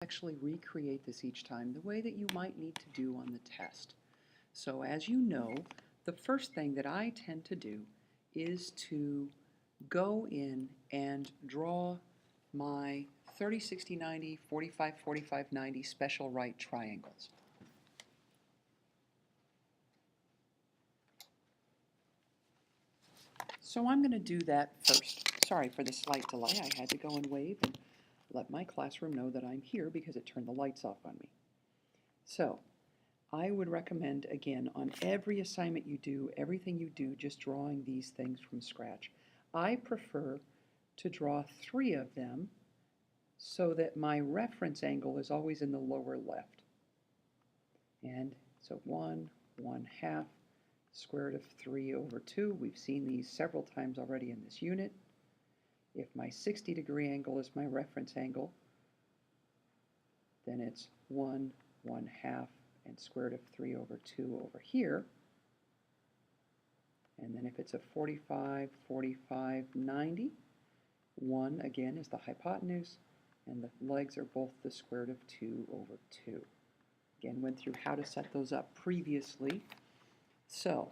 Actually recreate this each time the way that you might need to do on the test. So as you know, the first thing that I tend to do is to go in and draw my 30, 60, 90, 45, 45, 90 special right triangles. So I'm going to do that first. Sorry for the slight delay. I had to go and wave and let my classroom know that I'm here because it turned the lights off on me. So I would recommend, again, on every assignment you do, everything you do, just drawing these things from scratch. I prefer to draw 3 of them so that my reference angle is always in the lower left. And so 1, 1/2, square root of 3 over 2. We've seen these several times already in this unit. If my 60-degree angle is my reference angle, then it's 1, 1/2, and square root of 3 over 2 over here. And then if it's a 45, 45, 90, 1 again is the hypotenuse, and the legs are both the square root of 2 over 2. Again, went through how to set those up previously. So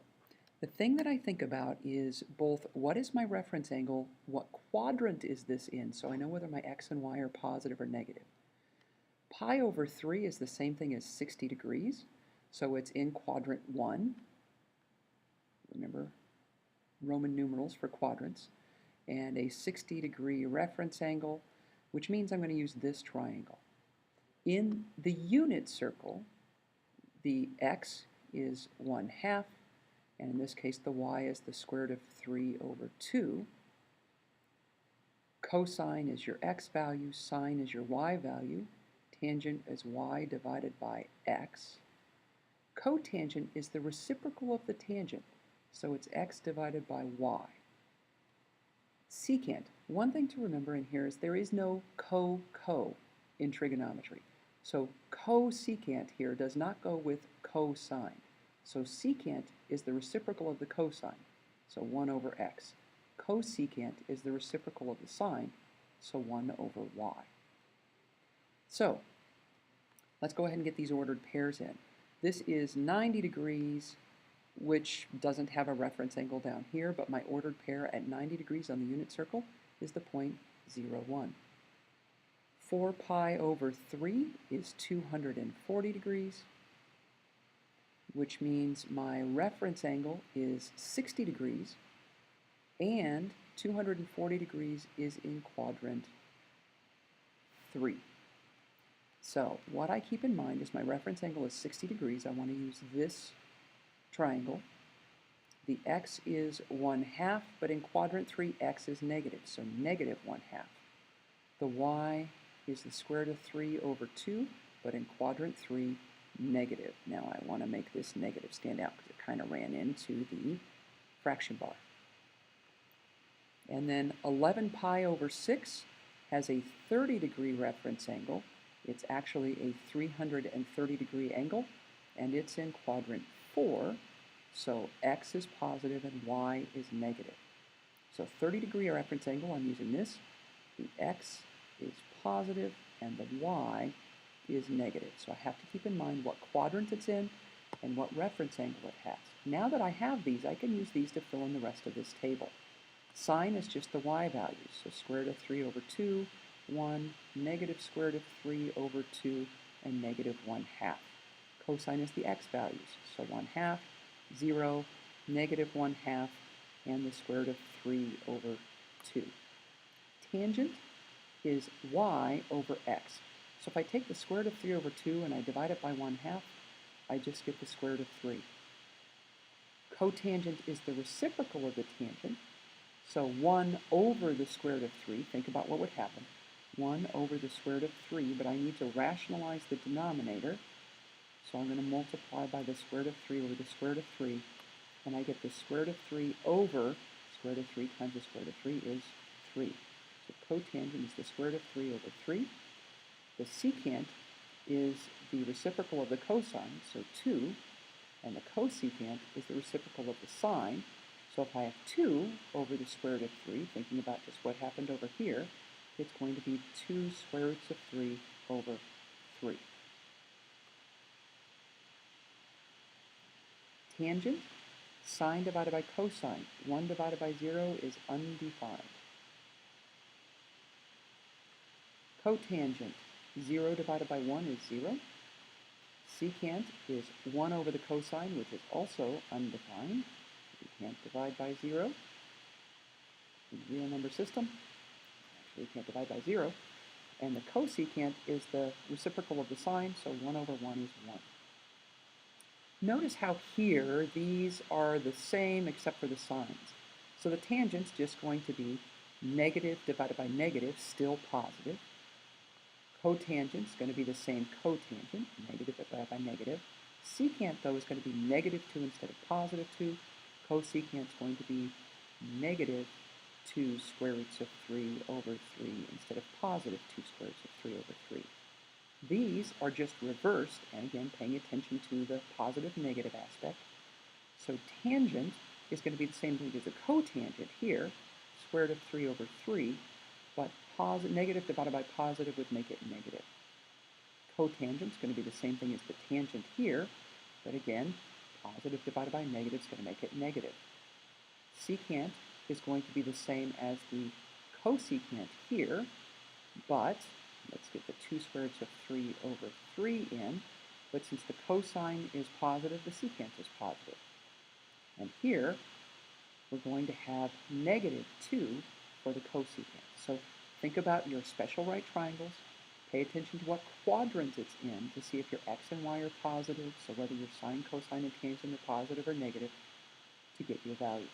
the thing that I think about is both what is my reference angle, what quadrant is this in, so I know whether my x and y are positive or negative. Pi over 3 is the same thing as 60 degrees, so it's in quadrant 1. Remember, Roman numerals for quadrants. And a 60-degree reference angle, which means I'm going to use this triangle. In the unit circle, the x is 1/2, and in this case the y is the square root of 3 over 2. Cosine is your x value, sine is your y value, tangent is y divided by x. Cotangent is the reciprocal of the tangent, so it's x divided by y. Secant, one thing to remember in here is there is no co in trigonometry. So cosecant here does not go with cosine. So secant is the reciprocal of the cosine, so 1 over x. Cosecant is the reciprocal of the sine, so 1 over y. So let's go ahead and get these ordered pairs in. This is 90 degrees, which doesn't have a reference angle down here, but my ordered pair at 90 degrees on the unit circle is the point 0, 1. 4 pi over 3 is 240 degrees, which means my reference angle is 60 degrees, and 240 degrees is in quadrant 3. So what I keep in mind is my reference angle is 60 degrees. I want to use this triangle. The x is 1/2, but in quadrant 3, x is negative, so negative 1/2. The y is the square root of 3 over 2, but in quadrant 3, negative. Now I want to make this negative stand out because it kind of ran into the fraction bar. And then 11 pi over 6 has a 30-degree reference angle. It's actually a 330-degree angle, and it's in quadrant 4, so x is positive and y is negative. So 30-degree reference angle, I'm using this. The x is positive and the y is negative. So I have to keep in mind what quadrant it's in and what reference angle it has. Now that I have these, I can use these to fill in the rest of this table. Sine is just the y values, so square root of 3 over 2, 1, negative square root of 3 over 2, and negative 1/2. Cosine is the x values, so 1/2, 0, negative 1/2, and the square root of 3 over 2. Tangent is y over x. So if I take the square root of 3 over 2 and I divide it by 1/2, I just get the square root of 3. Cotangent is the reciprocal of the tangent, so 1 over the square root of 3. Think about what would happen. 1 over the square root of 3, but I need to rationalize the denominator. So I'm going to multiply by the square root of 3 over the square root of 3, and I get the square root of 3 over square root of 3 times the square root of 3 is 3. So cotangent is the square root of 3 over 3. The secant is the reciprocal of the cosine, so 2, and the cosecant is the reciprocal of the sine. So if I have 2 over the square root of 3, thinking about just what happened over here, it's going to be 2 square roots of 3 over 3. Tangent, sine divided by cosine. 1 divided by 0 is undefined. Cotangent, 0 divided by 1 is 0. Secant is 1 over the cosine, which is also undefined. We can't divide by 0. In the real number system, actually we can't divide by 0. And the cosecant is the reciprocal of the sine, so 1 over 1 is 1. Notice how here these are the same except for the signs. So the tangent's just going to be negative divided by negative, still positive. Cotangent's going to be the same cotangent, negative divided by negative. Secant, though, is going to be negative 2 instead of positive 2. Cosecant's going to be negative 2 square roots of 3 over 3 instead of positive 2 square roots of 3 over 3. These are just reversed, and again, paying attention to the positive negative aspect. So tangent is going to be the same thing as a cotangent here, square root of 3 over 3, but negative divided by positive would make it negative. Cotangent is going to be the same thing as the tangent here, but again, positive divided by negative is going to make it negative. Secant is going to be the same as the cosecant here, but let's get the 2 square roots of 3 over 3 in, but since the cosine is positive, the secant is positive. And here, we're going to have negative 2 for the cosecant. So think about your special right triangles. Pay attention to what quadrant it's in to see if your x and y are positive, so whether your sine, cosine, and tangent are positive or negative to get your value.